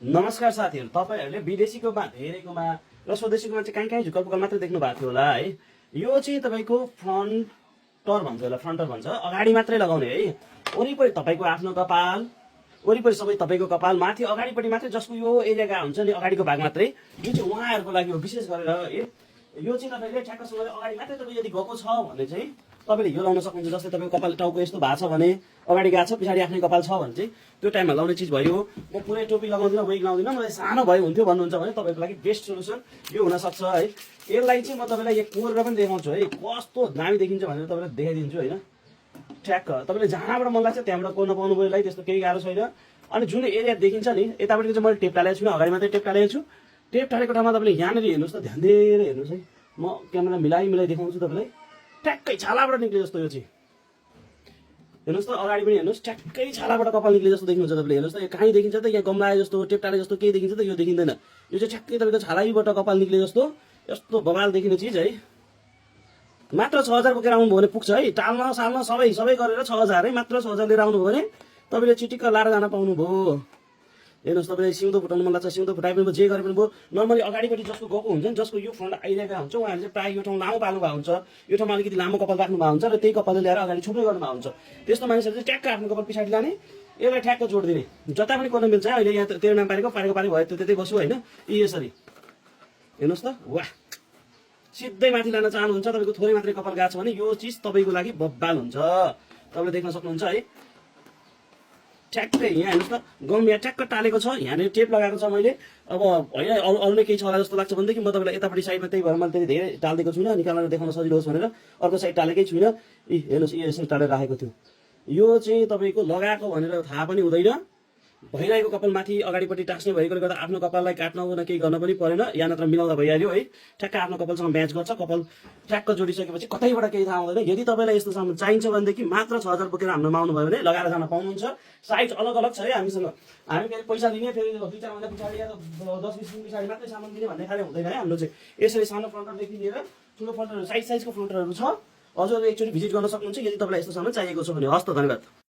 नमस्कार साथीहरू, तपाईँहरूले विदेशीकोमा धेरैकोमा र स्वदेशीकोमा चाहिँ कहीँ कहीँ झुक्कल पुक्कल मात्रै देख्नु भएको थियो होला है। यो चाहिँ तपाईँको फ्रन्टर भन्छ, यसलाई फ्रन्टर भन्छ, अगाडि मात्रै लगाउने है। वरिपरि तपाईँको आफ्नो कपाल, वरिपरि सबै तपाईँको कपाल, माथि अगाडिपट्टि मात्रै, जसको यो एरियाका हुन्छ नि अगाडिको भाग मात्रै। यो चाहिँ उहाँहरूको लागि हो विशेष गरेर है। यो चाहिँ तपाईँले ठ्याक्कसँग अगाडि मात्रै तपाईँ यदि गएको छ भने चाहिँ तपाईँले यो लाउन सक्नुहुन्छ। जस्तै तपाईँको कपाल टाउको यस्तो भएको छ भने, अगाडि गएको छ पछाडि आफ्नै कपाल छ भने चाहिँ त्यो टाइममा लाउने चिज भयो। म पुरै टोपी लगाउँदिनँ, विग लाउँदिनँ, मलाई सानो भयो हुन्थ्यो भन्नुहुन्छ भने तपाईँको लागि बेस्ट सोल्युसन यो हुनसक्छ है। यसलाई चाहिँ म तपाईँलाई एक कोरेर पनि देखाउँछु है, कस्तो दामी देखिन्छ भनेर तपाईँलाई देखाइदिन्छु होइन। ठ्याक्क तपाईँले जहाँबाट मन लाग्छ त्यहाँबाट कोर्न पाउनु भयो यसलाई, त्यस्तो केही गाह्रो छैन। अनि जुन एरिया देखिन्छ नि यतापट्टि चाहिँ मैले टेप टालेको छुइनँ, अगाडि मात्रै टेप टालेको छु। टेप टालेको ठाउँमा तपाईँले यहाँनिर हेर्नुहोस् त, ध्यान दिएर हेर्नुहोस् है। म क्यामेरा मिलाइ देखाउँछु तपाईँलाई। ट्याक्कै छालाबाट निक्ले जस्तो यो चाहिँ हेर्नुहोस् त, अगाडि पनि हेर्नुहोस्, ट्याक्कै छालाबाट कपाल निक्ले जस्तो देख्नुहुन्छ तपाईँले। हेर्नुहोस् त, यो कहीँ देखिन्छ त, यहाँ गम्ला आए जस्तो, टेप टाले जस्तो केही देखिन्छ त? यो देखिँदैन। यो चाहिँ ठ्याक्कै तपाईँको छालाइबाट कपाल निक्ले जस्तो यस्तो बवाल देखिने चिज है। मात्र 6000 बोकेर आउनुभयो भने पुग्छ है। टाल्न साल्न सबै गरेर 6000 है, मात्र 6000 लिएर आउनुभयो भने तपाईँले चिटिक्क लाएर जान पाउनुभयो। हेर्नुहोस्, तपाईँले सिउँदो फुटाउनु मन लाग्छ सिउँदो फुटाइ पनि भयो, जे गरे पनि भयो। नर्मली अगाडिपट्टि जसको गएको हुन्छ नि, जसको यो फ्रन्ट आइरहेको हुन्छ, उहाँहरूले चाहिँ प्रायः यो ठाउँ लामो पाल्नु भएको हुन्छ, यो ठाउँमा अलिकति लामो कपाल राख्नु भएको हुन्छ र त्यही कपालले ल्याएर अगाडि छुट्टै गर्नुभएको हुन्छ। त्यस्तो मानिसहरू चाहिँ ट्याक्क आफ्नो कपाल पछाडि लाने, यसलाई ठ्याक्क जोडिदिने, जता पनि कोर्न मिल्छ। अहिले यहाँ तेरो नाम पारेको पारि भयो, त्यो त्यतै बस्यो होइन। यसरी हेर्नुहोस् त, वाह, सिधै माथि लान चाहनुहुन्छ, तपाईँको थोरै मात्रै कपाल गएको छ भने यो चिज तपाईँको लागि बब्बाल हुन्छ। तपाईँले देख्न सक्नुहुन्छ है। ठ्याक्कै यहाँ हेर्नुहोस् त, गम यहाँ ठ्याक्क टालेको छ, यहाँनिर टेप लगाएको छ मैले। अब होइन अरू नै केही छ होला जस्तो लाग्छ भनेदेखि म तपाईँलाई यतापट्टि साइडमा, त्यही भएर मैले त्यति धेरै टालिदिएको छुइनँ, निकालेर देखाउन सजिलो होस् भनेर अर्को साइड टालेकै छुइनँ। हेर्नुहोस्, यसरी टालेर राखेको थियो। यो चाहिँ तपाईँको लगाएको भनेर थाहा पनि हुँदैन। भइरहेको कपाल माथि अगाडिपट्टि टाँस्ने भएकोले गर्दा आफ्नो कपाललाई काट्न केही गर्न पनि परेन, या नत्र मिलाउँदा भइहाल्यो है। ठ्याक्क आफ्नो कपालसँग म्याच गर्छ। कपाल ठ्याक्क जोडिसकेपछि कतैबाट केही थाहा हुँदैन। यदि तपाईँलाई यस्तो सामान चाहिन्छ भनेदेखि मात्र 6000 बोकेर हाम्रोमा आउनुभयो भने लगाएर जान पाउनुहुन्छ। साइज अलग अलग छ है हामीसँग। हामी फेरि पैसा लिने, फेरि 2-4 महिना पछाडि या 10-20 दिन पछाडि मात्रै सामान दिने भन्ने खाले हुँदैन है हाम्रो चाहिँ। यसरी सानो फ्रन्टरदेखि लिएर ठुलो फ्रन्टर, साइजको फ्रन्टरहरू छ। हजुर एकचोटि भिजिट गर्न सक्नुहुन्छ यदि तपाईँलाई यस्तो सामान चाहिएको छ भने। हस् त, धन्यवाद।